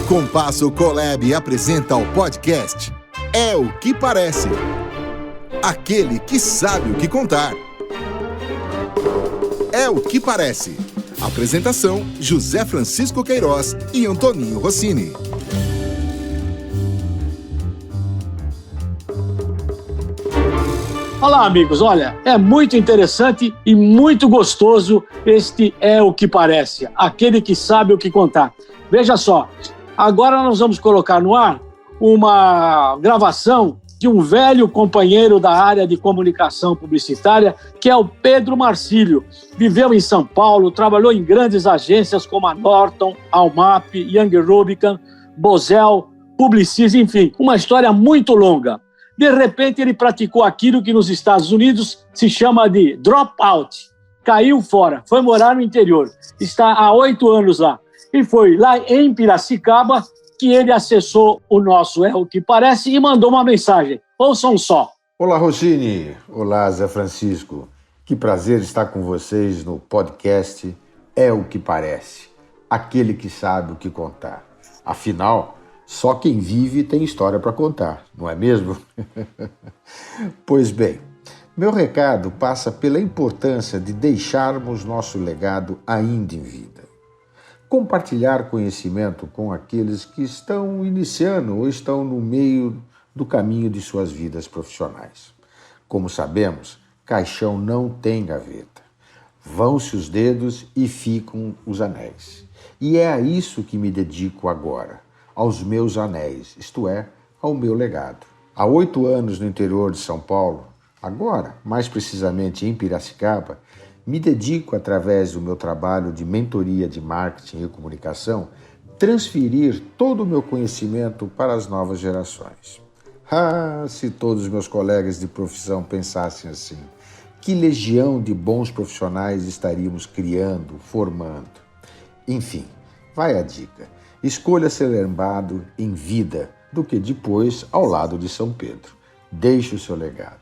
Compasso Colab apresenta o podcast É o que Parece. Aquele que sabe o que contar. É o que Parece. Apresentação: José Francisco Queiroz e Antoninho Rossini. Olá, amigos. Olha, é muito interessante e muito gostoso este É o que Parece, aquele que sabe o que contar. Veja só, agora nós vamos colocar no ar uma gravação de um velho companheiro da área de comunicação publicitária, que é o Pedro Marcílio. Viveu em São Paulo, trabalhou em grandes agências como a Norton, Almap, Young Rubicon, Bosel, Publicis, enfim, uma história muito longa. De repente, ele praticou aquilo que nos Estados Unidos se chama de dropout. Caiu fora, foi morar no interior. Está há 8 anos lá. E foi lá em Piracicaba que ele acessou o nosso É o que Parece e mandou uma mensagem. Ouçam só. Olá, Rossini. Olá, Zé Francisco. Que prazer estar com vocês no podcast É o que Parece. Aquele que sabe o que contar. Afinal, só quem vive tem história para contar, não é mesmo? Pois bem, meu recado passa pela importância de deixarmos nosso legado ainda em vida. Compartilhar conhecimento com aqueles que estão iniciando ou estão no meio do caminho de suas vidas profissionais. Como sabemos, caixão não tem gaveta. Vão-se os dedos e ficam os anéis. E é a isso que me dedico agora. Aos meus anéis, isto é, ao meu legado. Há 8 anos no interior de São Paulo, agora, mais precisamente em Piracicaba, me dedico, através do meu trabalho de mentoria de marketing e comunicação, transferir todo o meu conhecimento para as novas gerações. Ah, se todos os meus colegas de profissão pensassem assim, que legião de bons profissionais estaríamos criando, formando. Enfim, vai a dica. Escolha ser lembrado em vida do que depois ao lado de São Pedro. Deixe o seu legado.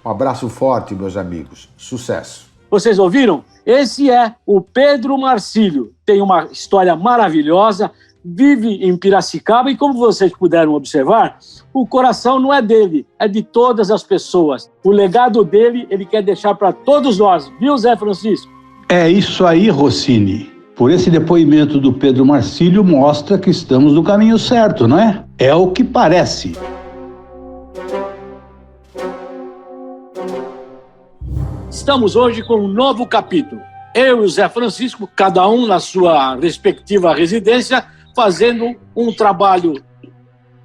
Um abraço forte, meus amigos. Sucesso! Vocês ouviram? Esse é o Pedro Marcílio. Tem uma história maravilhosa, vive em Piracicaba e, como vocês puderam observar, o coração não é dele, é de todas as pessoas. O legado dele, ele quer deixar para todos nós. Viu, Zé Francisco? É isso aí, Rossini. Por esse depoimento do Pedro Marcílio mostra que estamos no caminho certo, não é? É o que parece. Estamos hoje com um novo capítulo. Eu e o Zé Francisco, cada um na sua respectiva residência, fazendo um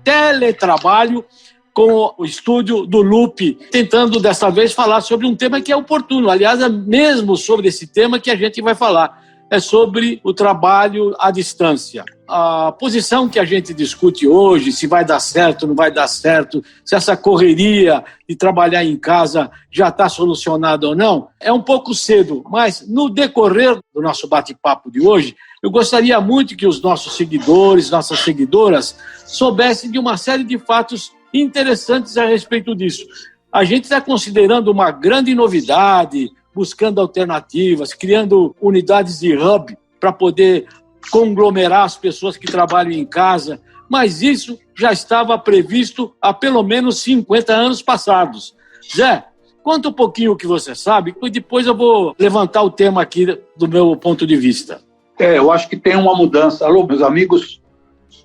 teletrabalho com o estúdio do Loop, tentando dessa vez falar sobre um tema que é oportuno. Aliás, é mesmo sobre esse tema que a gente vai falar. É sobre o trabalho à distância. A posição que a gente discute hoje, se vai dar certo, não vai dar certo, se essa correria de trabalhar em casa já está solucionada ou não, é um pouco cedo, mas no decorrer do nosso bate-papo de hoje, eu gostaria muito que os nossos seguidores, nossas seguidoras, soubessem de uma série de fatos interessantes a respeito disso. A gente está considerando uma grande novidade, buscando alternativas, criando unidades de hub para poder conglomerar as pessoas que trabalham em casa, mas isso já estava previsto há pelo menos 50 anos passados. Zé, conta um pouquinho o que você sabe, e depois eu vou levantar o tema aqui do meu ponto de vista. Eu acho que tem uma mudança. Alô, meus amigos,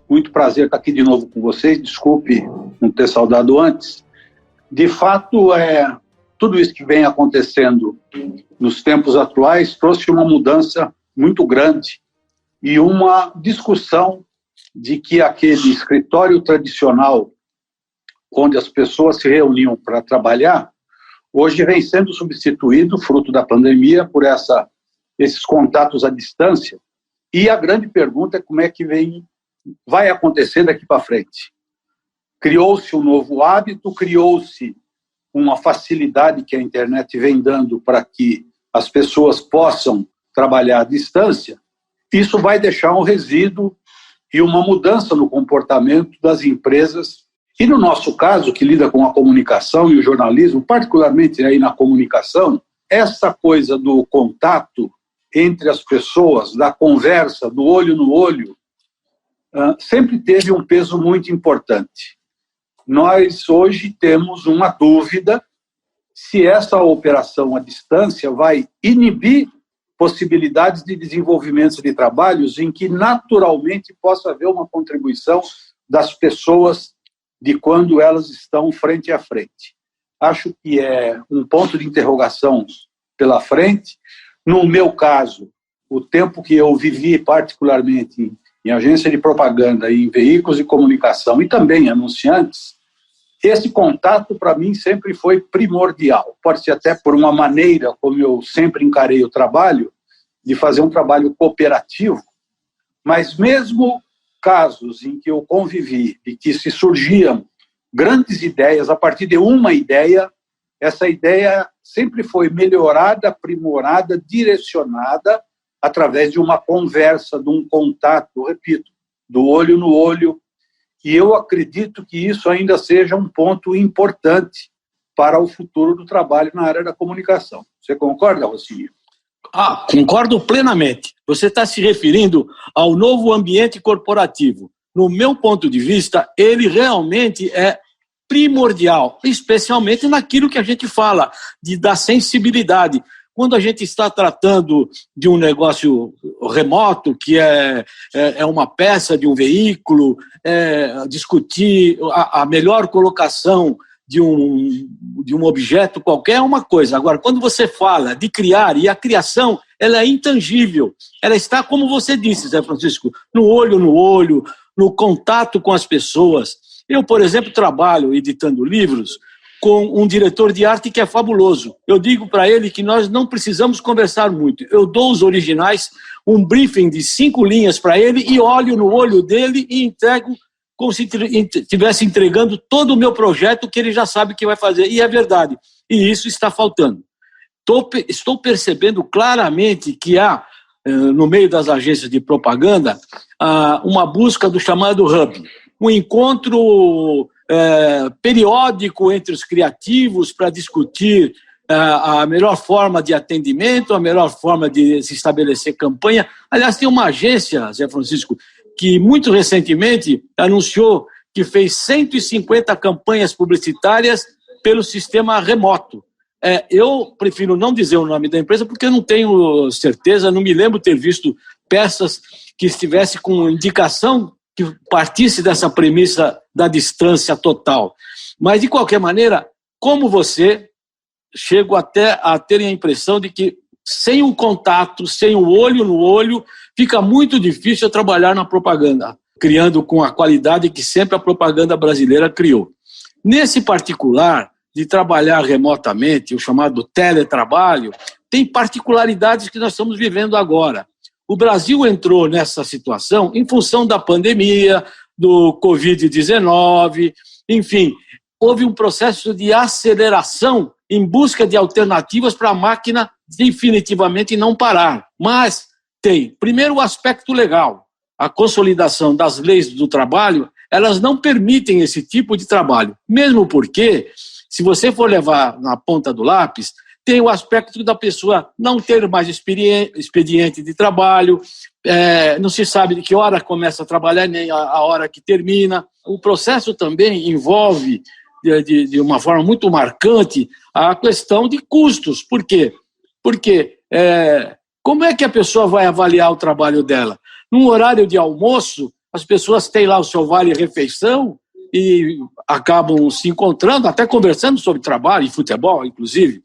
muito prazer estar aqui de novo com vocês, desculpe não ter saudado antes. De fato, tudo isso que vem acontecendo nos tempos atuais trouxe uma mudança muito grande e uma discussão de que aquele escritório tradicional, onde as pessoas se reuniam para trabalhar, hoje vem sendo substituído, fruto da pandemia, por esses contatos à distância. E a grande pergunta é como é que vai acontecer daqui para frente. Criou-se um novo hábito, criou-se uma facilidade que a internet vem dando para que as pessoas possam trabalhar à distância. Isso vai deixar um resíduo e uma mudança no comportamento das empresas. E no nosso caso, que lida com a comunicação e o jornalismo, particularmente aí na comunicação, essa coisa do contato entre as pessoas, da conversa, do olho no olho, sempre teve um peso muito importante. Nós hoje temos uma dúvida se essa operação à distância vai inibir possibilidades de desenvolvimento de trabalhos em que naturalmente possa haver uma contribuição das pessoas de quando elas estão frente a frente. Acho que é um ponto de interrogação pela frente. No meu caso, o tempo que eu vivi particularmente em agência de propaganda, em veículos de comunicação e também anunciantes, esse contato para mim sempre foi primordial. Pode ser até por uma maneira como eu sempre encarei o trabalho, de fazer um trabalho cooperativo, mas mesmo casos em que eu convivi, de que se surgiam grandes ideias a partir de uma ideia, essa ideia sempre foi melhorada, aprimorada, direcionada através de uma conversa, de um contato, repito, do olho no olho. E eu acredito que isso ainda seja um ponto importante para o futuro do trabalho na área da comunicação. Você concorda, Rocinho? Concordo plenamente. Você está se referindo ao novo ambiente corporativo. No meu ponto de vista, ele realmente é primordial, especialmente naquilo que a gente fala, da sensibilidade. Quando a gente está tratando de um negócio remoto, que é uma peça de um veículo, discutir a melhor colocação de um objeto qualquer é uma coisa. Agora, quando você fala de criar, e a criação ela é intangível, ela está, como você disse, Zé Francisco, no olho, no contato com as pessoas. Eu, por exemplo, trabalho editando livros com um diretor de arte que é fabuloso. Eu digo para ele que nós não precisamos conversar muito. Eu dou os originais, um briefing de 5 linhas para ele e olho no olho dele e entrego como se estivesse entregando todo o meu projeto que ele já sabe que vai fazer. E é verdade. E isso está faltando. Estou percebendo claramente que há, no meio das agências de propaganda, uma busca do chamado hub. Um encontro periódico entre os criativos para discutir a melhor forma de atendimento, a melhor forma de se estabelecer campanha. Aliás, tem uma agência, Zé Francisco, que muito recentemente anunciou que fez 150 campanhas publicitárias pelo sistema remoto. Eu prefiro não dizer o nome da empresa porque eu não tenho certeza, não me lembro ter visto peças que estivesse com indicação que partisse dessa premissa da distância total. Mas, de qualquer maneira, como você, chego até a ter a impressão de que sem o contato, sem o olho no olho, fica muito difícil trabalhar na propaganda, criando com a qualidade que sempre a propaganda brasileira criou. Nesse particular, de trabalhar remotamente, o chamado teletrabalho, tem particularidades que nós estamos vivendo agora. O Brasil entrou nessa situação em função da pandemia, do Covid-19, enfim, houve um processo de aceleração em busca de alternativas para a máquina definitivamente não parar. Mas tem, primeiro, o aspecto legal. A consolidação das leis do trabalho, elas não permitem esse tipo de trabalho. Mesmo porque, se você for levar na ponta do lápis, tem o aspecto da pessoa não ter mais expediente de trabalho, não se sabe de que hora começa a trabalhar nem a hora que termina. O processo também envolve, de uma forma muito marcante, a questão de custos. Por quê? Porque como é que a pessoa vai avaliar o trabalho dela? Num horário de almoço, as pessoas têm lá o seu vale-refeição e acabam se encontrando, até conversando sobre trabalho e futebol, inclusive.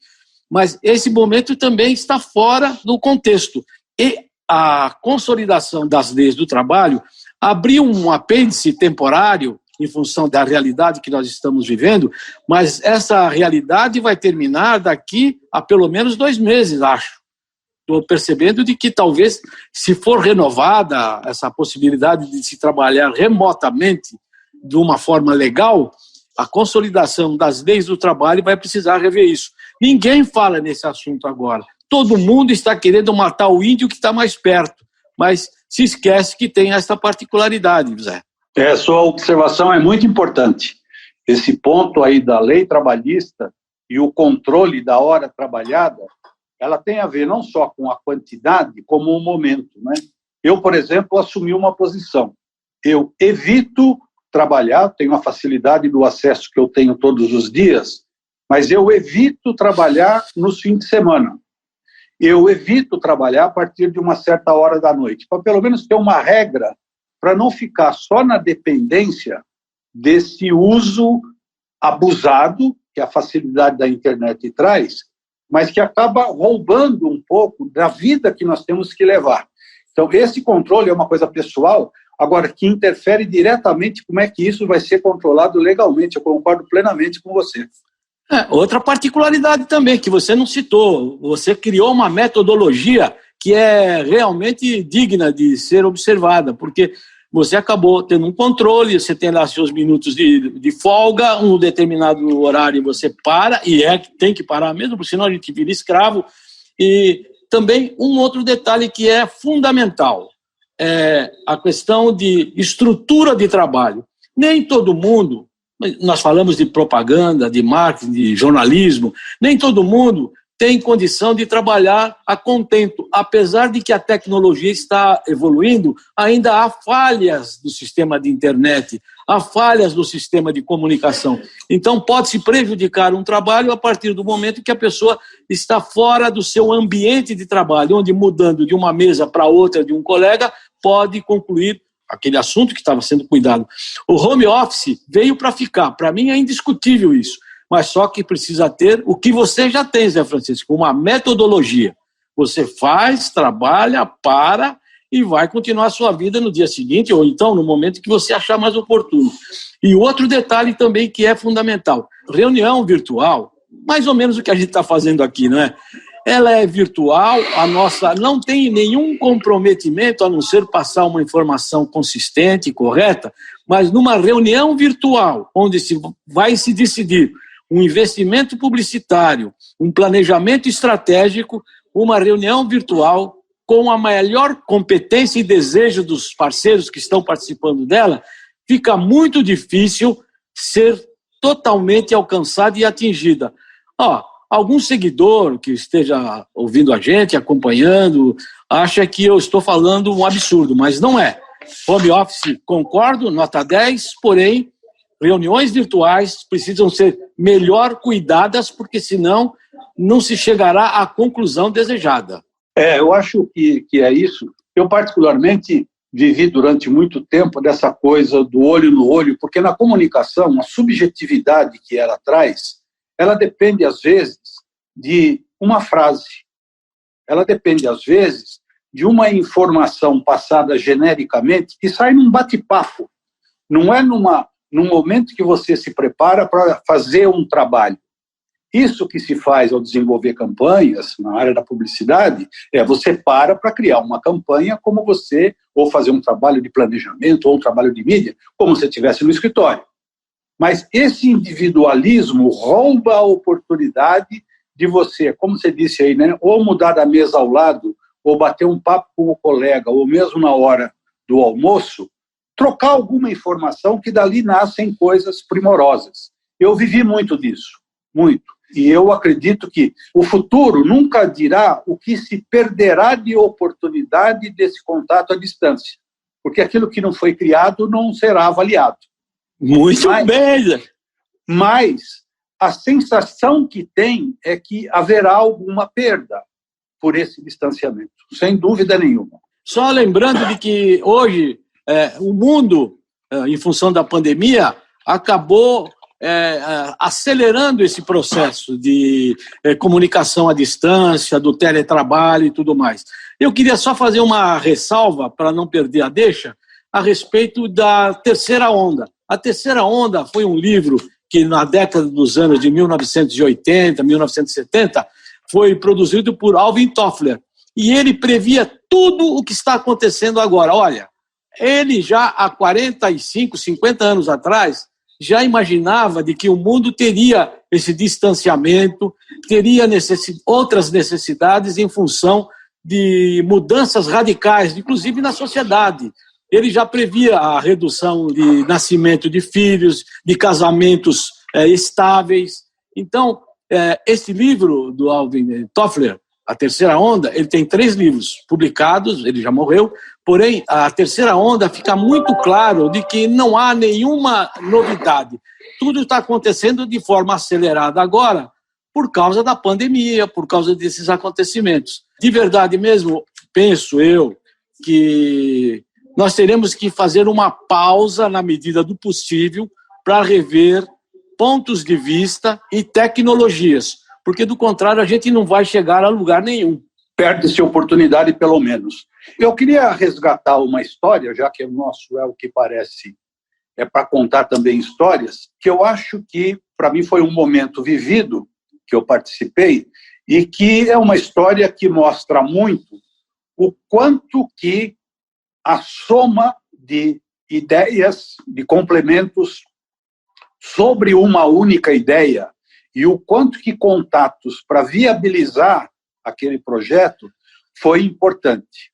Mas esse momento também está fora do contexto. E a consolidação das leis do trabalho abriu um apêndice temporário em função da realidade que nós estamos vivendo, mas essa realidade vai terminar daqui a pelo menos 2 meses, acho. Estou percebendo de que talvez, se for renovada essa possibilidade de se trabalhar remotamente de uma forma legal, a consolidação das leis do trabalho vai precisar rever isso. Ninguém fala nesse assunto agora. Todo mundo está querendo matar o índio que está mais perto, mas se esquece que tem essa particularidade, Zé. Sua observação é muito importante. Esse ponto aí da lei trabalhista e o controle da hora trabalhada, ela tem a ver não só com a quantidade, como o momento, né? Eu, por exemplo, assumi uma posição. eu evito trabalhar, tenho a facilidade do acesso que eu tenho todos os dias, mas eu evito trabalhar nos fins de semana. Eu evito trabalhar a partir de uma certa hora da noite, para pelo menos ter uma regra, para não ficar só na dependência desse uso abusado que a facilidade da internet traz, mas que acaba roubando um pouco da vida que nós temos que levar. Então, esse controle é uma coisa pessoal, agora, que interfere diretamente como é que isso vai ser controlado legalmente. Eu concordo plenamente com você. Outra particularidade também, que você não citou, você criou uma metodologia que é realmente digna de ser observada, porque você acabou tendo um controle, você tem lá seus minutos de folga, um determinado horário você para, e tem que parar mesmo, porque senão a gente vira escravo. E também um outro detalhe que é fundamental, é a questão de estrutura de trabalho. Nem todo mundo, nós falamos de propaganda, de marketing, de jornalismo, nem todo mundo tem condição de trabalhar a contento. Apesar de que a tecnologia está evoluindo, ainda há falhas do sistema de internet, há falhas do sistema de comunicação. Então, pode-se prejudicar um trabalho a partir do momento que a pessoa está fora do seu ambiente de trabalho, onde, mudando de uma mesa para outra de um colega, pode concluir aquele assunto que estava sendo cuidado. O home office veio para ficar. Para mim é indiscutível isso. Mas só que precisa ter o que você já tem, Zé Francisco, uma metodologia. Você faz, trabalha, para e vai continuar a sua vida no dia seguinte, ou então no momento que você achar mais oportuno. E outro detalhe também que é fundamental, reunião virtual, mais ou menos o que a gente está fazendo aqui, não é? Ela é virtual, a nossa não tem nenhum comprometimento a não ser passar uma informação consistente e correta, mas numa reunião virtual, onde vai se decidir um investimento publicitário, um planejamento estratégico, uma reunião virtual com a melhor competência e desejo dos parceiros que estão participando dela, fica muito difícil ser totalmente alcançada e atingida. Algum seguidor que esteja ouvindo a gente, acompanhando, acha que eu estou falando um absurdo, mas não é. Home office, concordo, nota 10, porém, reuniões virtuais precisam ser melhor cuidadas, porque senão não se chegará à conclusão desejada. Eu acho que é isso. Eu, particularmente, vivi durante muito tempo dessa coisa do olho no olho, porque na comunicação, a subjetividade que ela traz, ela depende, às vezes, de uma frase. Ela depende, às vezes, de uma informação passada genericamente que sai num bate-papo. Não é num momento que você se prepara para fazer um trabalho. Isso que se faz ao desenvolver campanhas na área da publicidade você para criar uma campanha como você, ou fazer um trabalho de planejamento, ou um trabalho de mídia, como se estivesse no escritório. Mas esse individualismo rouba a oportunidade de você, como você disse aí, né, ou mudar da mesa ao lado, ou bater um papo com o colega, ou mesmo na hora do almoço, trocar alguma informação que dali nascem coisas primorosas. Eu vivi muito disso, muito. E eu acredito que o futuro nunca dirá o que se perderá de oportunidade desse contato à distância, porque aquilo que não foi criado não será avaliado. Muito bem! Mas a sensação que tem é que haverá alguma perda por esse distanciamento, sem dúvida nenhuma. Só lembrando de que hoje o mundo, em função da pandemia, acabou acelerando esse processo de comunicação à distância, do teletrabalho e tudo mais. Eu queria só fazer uma ressalva, para não perder a deixa, a respeito da terceira onda. A terceira onda foi um livro que, na década dos anos de 1980, 1970, foi produzido por Alvin Toffler. E ele previa tudo o que está acontecendo agora. Olha, ele já há 45, 50 anos atrás, já imaginava de que o mundo teria esse distanciamento, teria outras necessidades em função de mudanças radicais, inclusive na sociedade. Ele já previa a redução de nascimento de filhos, de casamentos estáveis. Então, esse livro do Alvin Toffler A Terceira Onda, ele tem 3 livros publicados, ele já morreu, porém, a Terceira Onda fica muito claro de que não há nenhuma novidade. Tudo está acontecendo de forma acelerada agora por causa da pandemia, por causa desses acontecimentos. De verdade mesmo, penso eu que nós teremos que fazer uma pausa na medida do possível para rever pontos de vista e tecnologias, porque do contrário a gente não vai chegar a lugar nenhum. Perde-se oportunidade, pelo menos. Eu queria resgatar uma história, já que o nosso É o que Parece é para contar também histórias, que eu acho que, para mim, foi um momento vivido, que eu participei, e que é uma história que mostra muito o quanto que a soma de ideias, de complementos sobre uma única ideia e o quanto que contatos para viabilizar aquele projeto foi importante.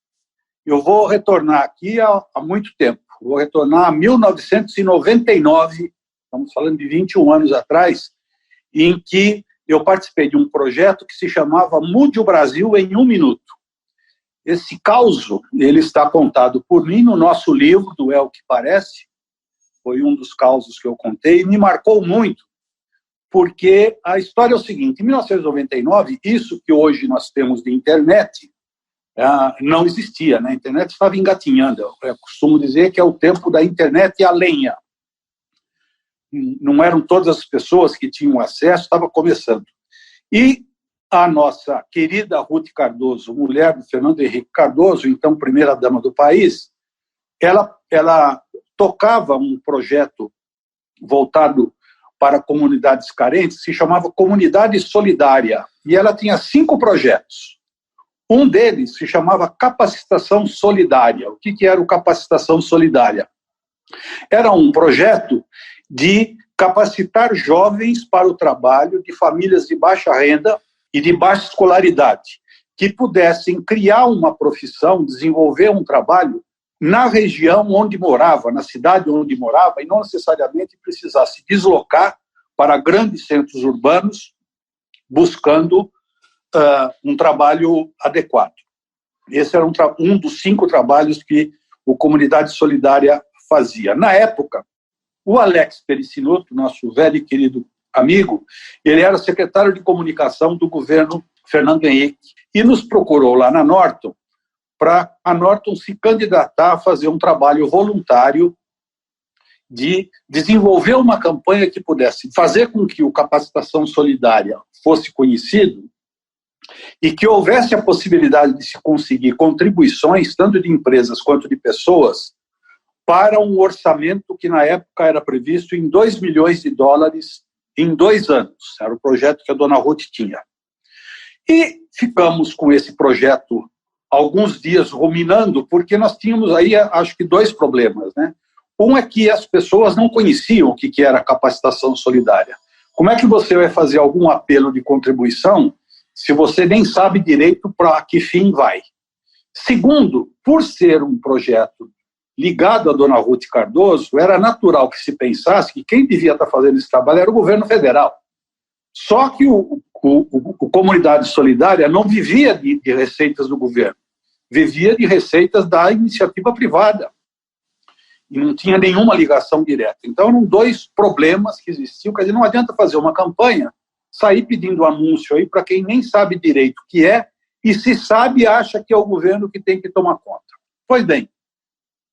Eu vou retornar aqui há muito tempo, vou retornar a 1999, estamos falando de 21 anos atrás, em que eu participei de um projeto que se chamava Mude o Brasil em 1 minuto. Esse causo, ele está contado por mim no nosso livro, do É o que Parece, foi um dos causos que eu contei, e me marcou muito, porque a história é o seguinte: em 1999, isso que hoje nós temos de internet não existia, né? A internet estava engatinhando. Eu costumo dizer que é o tempo da internet a lenha. Não eram todas as pessoas que tinham acesso, estava começando. E a nossa querida Ruth Cardoso, mulher do Fernando Henrique Cardoso, então primeira-dama do país, ela tocava um projeto voltado para comunidades carentes, se chamava Comunidade Solidária, e ela tinha 5 projetos. Um deles se chamava Capacitação Solidária. O que era o Capacitação Solidária? Era um projeto de capacitar jovens para o trabalho de famílias de baixa renda e de baixa escolaridade, que pudessem criar uma profissão, desenvolver um trabalho na região onde morava, na cidade onde morava, e não necessariamente precisasse deslocar para grandes centros urbanos buscando um trabalho adequado. Esse era um dos 5 trabalhos que o Comunidade Solidária fazia. Na época, o Alex Pericinoto, nosso velho e querido amigo, ele era secretário de comunicação do governo Fernando Henrique e nos procurou lá na Norton para a Norton se candidatar a fazer um trabalho voluntário de desenvolver uma campanha que pudesse fazer com que o Capacitação Solidária fosse conhecido e que houvesse a possibilidade de se conseguir contribuições, tanto de empresas quanto de pessoas, para um orçamento que na época era previsto em $2 milhões em 2 anos. Era o projeto que a dona Ruth tinha. E ficamos com esse projeto alguns dias ruminando, porque nós tínhamos aí, acho que, 2 problemas, né? Um é que as pessoas não conheciam o que era capacitação solidária. Como é que você vai fazer algum apelo de contribuição se você nem sabe direito para que fim vai? Segundo, por ser um projeto ligado à dona Ruth Cardoso, era natural que se pensasse que quem devia estar fazendo esse trabalho era o governo federal. Só que o Comunidade Solidária não vivia de receitas do governo, vivia de receitas da iniciativa privada. E não tinha nenhuma ligação direta. Então, eram 2 problemas que existiam. Quer dizer, não adianta fazer uma campanha, sair pedindo anúncio aí para quem nem sabe direito o que é, e se sabe, acha que é o governo que tem que tomar conta. Pois bem,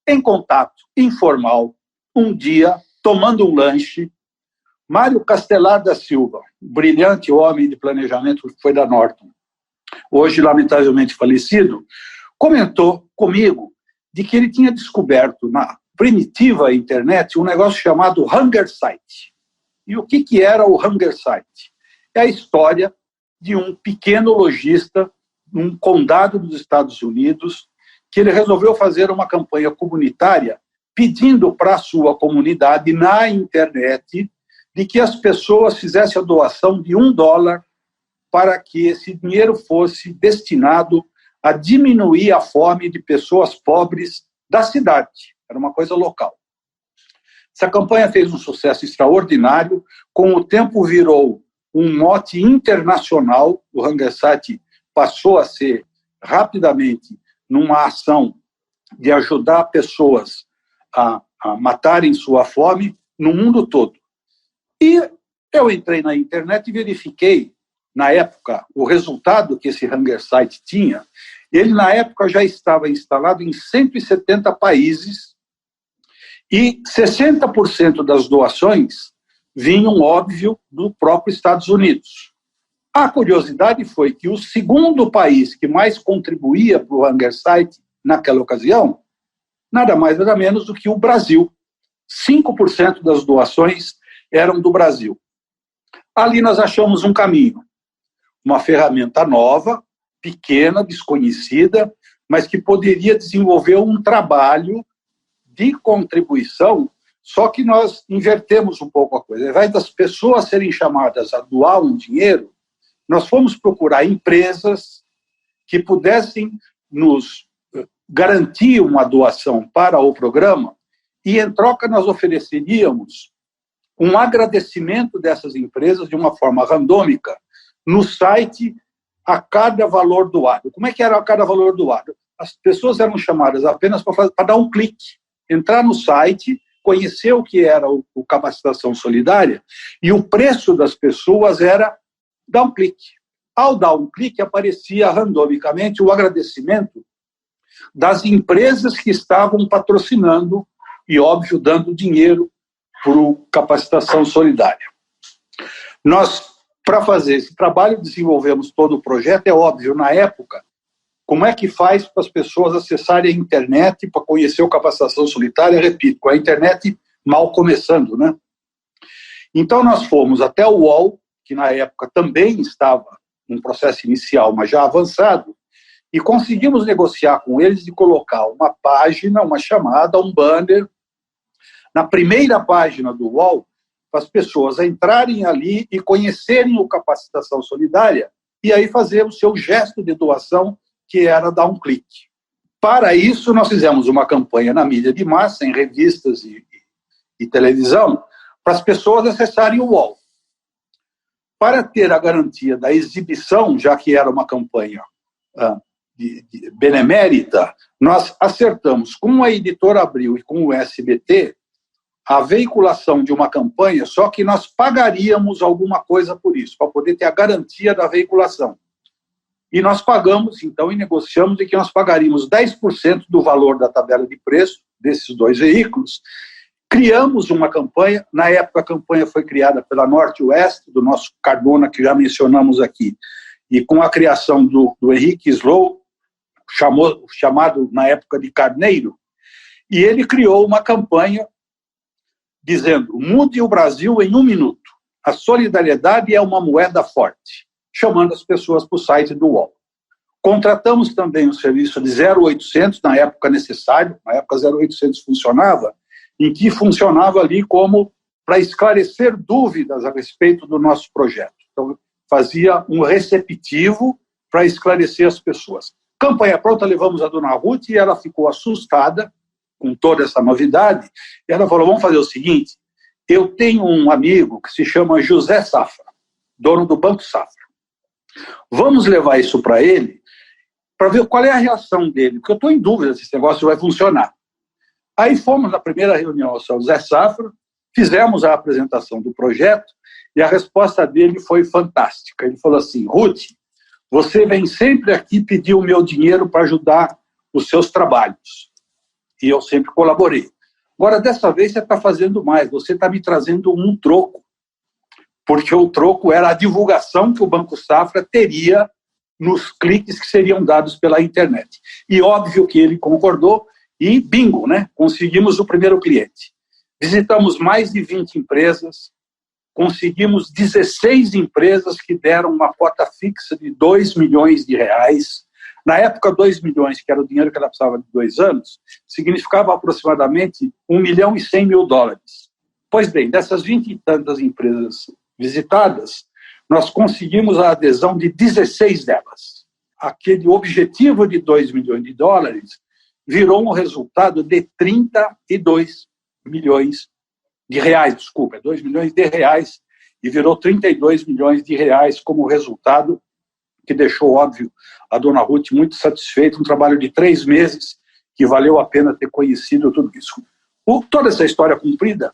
em contato informal, um dia, tomando um lanche, Mário Castelar da Silva, brilhante homem de planejamento que foi da Norton, hoje lamentavelmente falecido, comentou comigo de que ele tinha descoberto na primitiva internet um negócio chamado Hunger Site. E o que era o Hunger Site? É a história de um pequeno lojista num condado dos Estados Unidos que ele resolveu fazer uma campanha comunitária pedindo para a sua comunidade na internet de que as pessoas fizessem a doação de $1 para que esse dinheiro fosse destinado a diminuir a fome de pessoas pobres da cidade. Era uma coisa local. Essa campanha fez um sucesso extraordinário, com o tempo virou um mote internacional. O Hunger Site passou a ser rapidamente numa ação de ajudar pessoas a matarem sua fome no mundo todo. E eu entrei na internet e verifiquei, na época, o resultado que esse Hunger Site tinha. Ele, na época, já estava instalado em 170 países e 60% das doações vinham, óbvio, do próprio Estados Unidos. A curiosidade foi que o segundo país que mais contribuía para o Hunger Site naquela ocasião, nada mais nada menos do que o Brasil. 5% das doações eram do Brasil. Ali nós achamos um caminho, uma ferramenta nova, pequena, desconhecida, mas que poderia desenvolver um trabalho de contribuição, só que nós invertemos um pouco a coisa. Ao invés das pessoas serem chamadas a doar um dinheiro, nós fomos procurar empresas que pudessem nos garantir uma doação para o programa e, em troca, nós ofereceríamos um agradecimento dessas empresas de uma forma randômica no site a cada valor doado. Como é que era a cada valor doado? As pessoas eram chamadas apenas para dar um clique, entrar no site, conhecer o que era o Capacitação Solidária, e o preço das pessoas era dar um clique. Ao dar um clique, aparecia randomicamente o agradecimento das empresas que estavam patrocinando e, óbvio, dando dinheiro para o Capacitação Solidária. Nós, para fazer esse trabalho, desenvolvemos todo o projeto. É óbvio, na época, como é que faz para as pessoas acessarem a internet para conhecer o Capacitação Solidária? Repito, com a internet mal começando, né? Então, nós fomos até o UOL, que na época também estava num processo inicial, mas já avançado, e conseguimos negociar com eles de colocar uma página, uma chamada, um banner, na primeira página do UOL, para as pessoas entrarem ali e conhecerem o Capacitação Solidária, e aí fazer o seu gesto de doação, que era dar um clique. Para isso, nós fizemos uma campanha na mídia de massa, em revistas e televisão, para as pessoas acessarem o UOL. Para ter a garantia da exibição, já que era uma campanha benemérita, nós acertamos com a Editora Abril e com o SBT a veiculação de uma campanha, só que nós pagaríamos alguma coisa por isso, para poder ter a garantia da veiculação. E nós pagamos, então, e negociamos, que nós pagaríamos 10% do valor da tabela de preço desses dois veículos. Criamos uma campanha, na época a campanha foi criada pela Norte Oeste, do nosso Cardona, que já mencionamos aqui, e com a criação do Henrique Slow, chamado na época de Carneiro, e ele criou uma campanha dizendo: mude o Brasil em 1 minuto, a solidariedade é uma moeda forte, chamando as pessoas para o site do UOL. Contratamos também um serviço de 0800, na época necessário, na época 0800 funcionava, em que funcionava ali como para esclarecer dúvidas a respeito do nosso projeto. Então, fazia um receptivo para esclarecer as pessoas. Campanha pronta, levamos a dona Ruth e ela ficou assustada com toda essa novidade. E ela falou: vamos fazer o seguinte, eu tenho um amigo que se chama José Safra, dono do Banco Safra. Vamos levar isso para ele, para ver qual é a reação dele, porque eu estou em dúvida se esse negócio vai funcionar. Aí fomos na primeira reunião ao seu José Safra, fizemos a apresentação do projeto e a resposta dele foi fantástica. Ele falou assim: Ruth, você vem sempre aqui pedir o meu dinheiro para ajudar os seus trabalhos. E eu sempre colaborei. Agora, dessa vez, você está fazendo mais, você está me trazendo um troco. Porque o troco era a divulgação que o Banco Safra teria nos cliques que seriam dados pela internet. E óbvio que ele concordou e bingo, né? Conseguimos o primeiro cliente. Visitamos mais de 20 empresas, conseguimos 16 empresas que deram uma cota fixa de 2 milhões de reais. Na época, 2 milhões, que era o dinheiro que ela precisava de 2 anos, significava aproximadamente 1 milhão e 100 mil dólares. Pois bem, dessas 20 e tantas empresas visitadas, nós conseguimos a adesão de 16 delas. Aquele objetivo de 2 milhões de dólares virou um resultado de 32 milhões de reais, 2 milhões de reais, e virou 32 milhões de reais como resultado que deixou, óbvio, a dona Ruth muito satisfeita, um trabalho de 3 meses, que valeu a pena ter conhecido tudo isso. Toda essa história cumprida,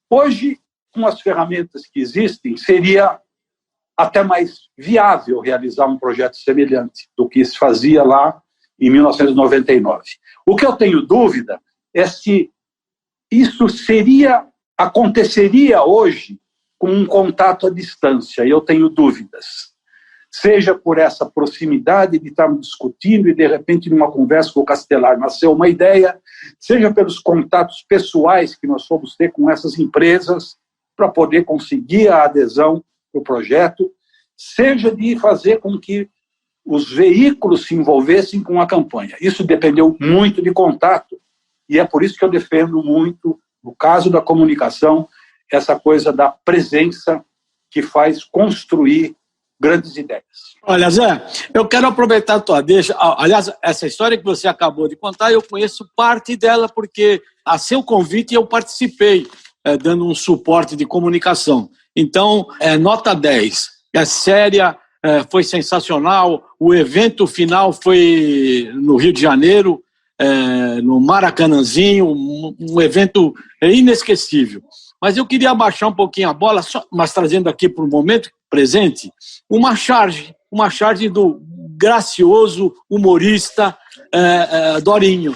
hoje, com as ferramentas que existem, seria até mais viável realizar um projeto semelhante do que se fazia lá em 1999. O que eu tenho dúvida é se isso aconteceria hoje com um contato à distância, e eu tenho dúvidas. Seja por essa proximidade de estarmos discutindo e, de repente, numa conversa com o Castelar nasceu uma ideia, seja pelos contatos pessoais que nós fomos ter com essas empresas para poder conseguir a adesão do projeto, seja de fazer com que os veículos se envolvessem com a campanha. Isso dependeu muito de contato, e é por isso que eu defendo muito, no caso da comunicação, essa coisa da presença que faz construir grandes ideias. Olha, Zé, eu quero aproveitar a tua deixa. Aliás, essa história que você acabou de contar, eu conheço parte dela, porque a seu convite eu participei, dando um suporte de comunicação. Então, nota 10. É séria, foi sensacional. O evento final foi no Rio de Janeiro, no Maracanãzinho, um evento inesquecível. Mas eu queria abaixar um pouquinho a bola, mas trazendo aqui para o momento presente, uma charge do gracioso humorista Dorinho.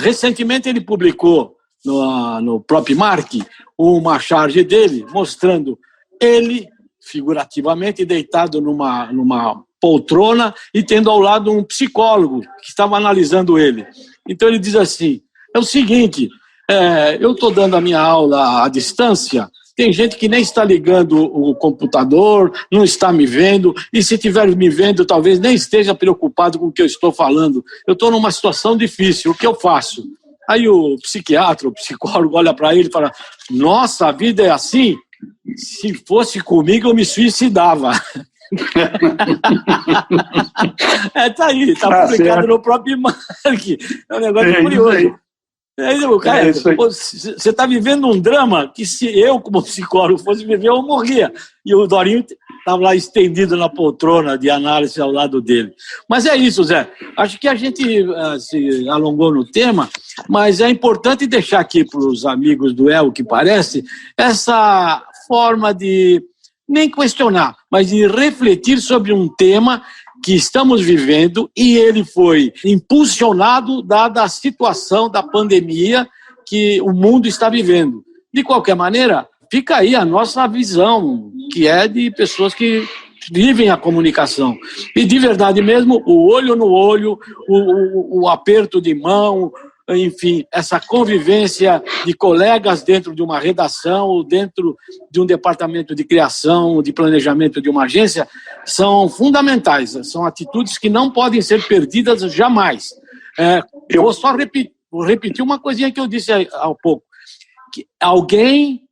Recentemente ele publicou no próprio Mark uma charge dele, mostrando ele, figurativamente, deitado numa poltrona e tendo ao lado um psicólogo que estava analisando ele. Então ele diz assim, é o seguinte, eu estou dando a minha aula à distância, tem gente que nem está ligando o computador, não está me vendo, e se estiver me vendo, talvez nem esteja preocupado com o que eu estou falando. Eu estou numa situação difícil, o que eu faço? Aí o psiquiatra, o psicólogo olha para ele e fala, nossa, a vida é assim? Se fosse comigo, eu me suicidava. Tá aí, tá publicado no próprio Mark. É um negócio curioso. Cara, você está vivendo um drama que, se eu, como psicólogo, fosse viver, eu morria. E o Dorinho estava lá estendido na poltrona de análise ao lado dele. Mas é isso, Zé. Acho que a gente se alongou no tema, mas é importante deixar aqui para os amigos do El que parece essa forma de nem questionar, mas de refletir sobre um tema que estamos vivendo, e ele foi impulsionado dada a situação da pandemia que o mundo está vivendo. De qualquer maneira, fica aí a nossa visão, que é de pessoas que vivem a comunicação. E de verdade mesmo, o olho no olho, o aperto de mão, enfim, essa convivência de colegas dentro de uma redação ou dentro de um departamento de criação, de planejamento de uma agência, são fundamentais, são atitudes que não podem ser perdidas jamais. Eu vou só repetir uma coisinha que eu disse há pouco, que alguém,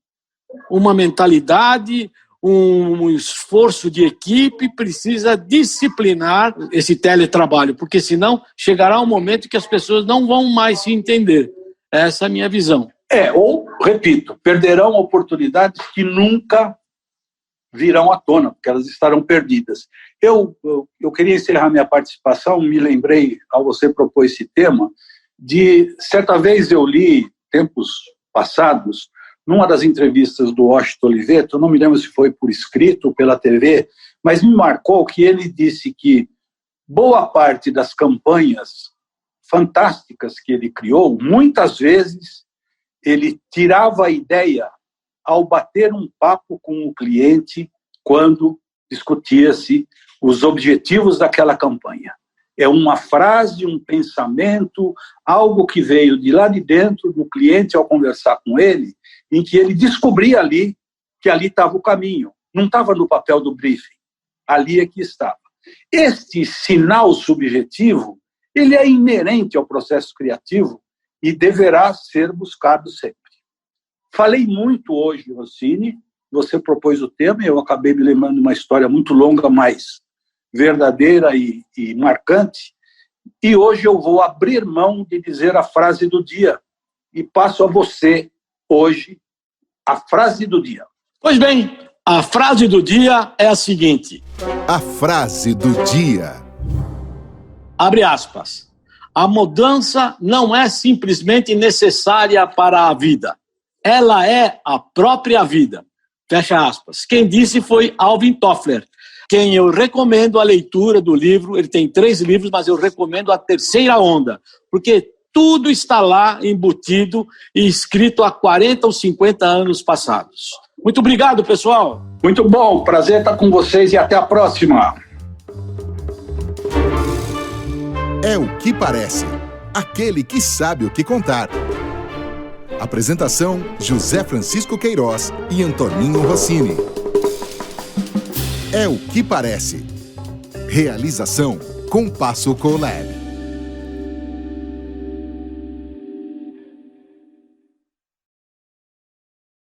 uma mentalidade, um esforço de equipe precisa disciplinar esse teletrabalho, porque senão chegará um momento que as pessoas não vão mais se entender. Essa é a minha visão. Ou, repito, perderão oportunidades que nunca virão à tona, porque elas estarão perdidas. Eu queria encerrar minha participação, me lembrei, ao você propor esse tema, de certa vez eu li, tempos passados, numa das entrevistas do Washington Oliveto, eu não me lembro se foi por escrito ou pela TV, mas me marcou que ele disse que boa parte das campanhas fantásticas que ele criou, muitas vezes ele tirava a ideia ao bater um papo com o cliente quando discutia-se os objetivos daquela campanha. É uma frase, um pensamento, algo que veio de lá de dentro do cliente ao conversar com ele, em que ele descobria ali que ali estava o caminho. Não estava no papel do briefing. Ali é que estava. Este sinal subjetivo, ele é inerente ao processo criativo e deverá ser buscado sempre. Falei muito hoje, Rossini, você propôs o tema e eu acabei me lembrando de uma história muito longa, mas verdadeira e marcante. E hoje eu vou abrir mão de dizer a frase do dia e passo a você, hoje, a frase do dia. Pois bem, A frase do dia é a seguinte. A frase do dia. Abre aspas. A mudança não é simplesmente necessária para a vida. Ela é a própria vida. Fecha aspas. Quem disse foi Alvin Toffler, quem eu recomendo a leitura do livro. Ele tem 3 livros, mas eu recomendo A Terceira Onda, porque tudo está lá embutido e escrito há 40 ou 50 anos passados. Muito obrigado, pessoal. Muito bom, prazer estar com vocês e até a próxima. É o que parece. Aquele que sabe o que contar. Apresentação: José Francisco Queiroz e Antoninho Rossini. É o que parece. Realização: Compasso Colab.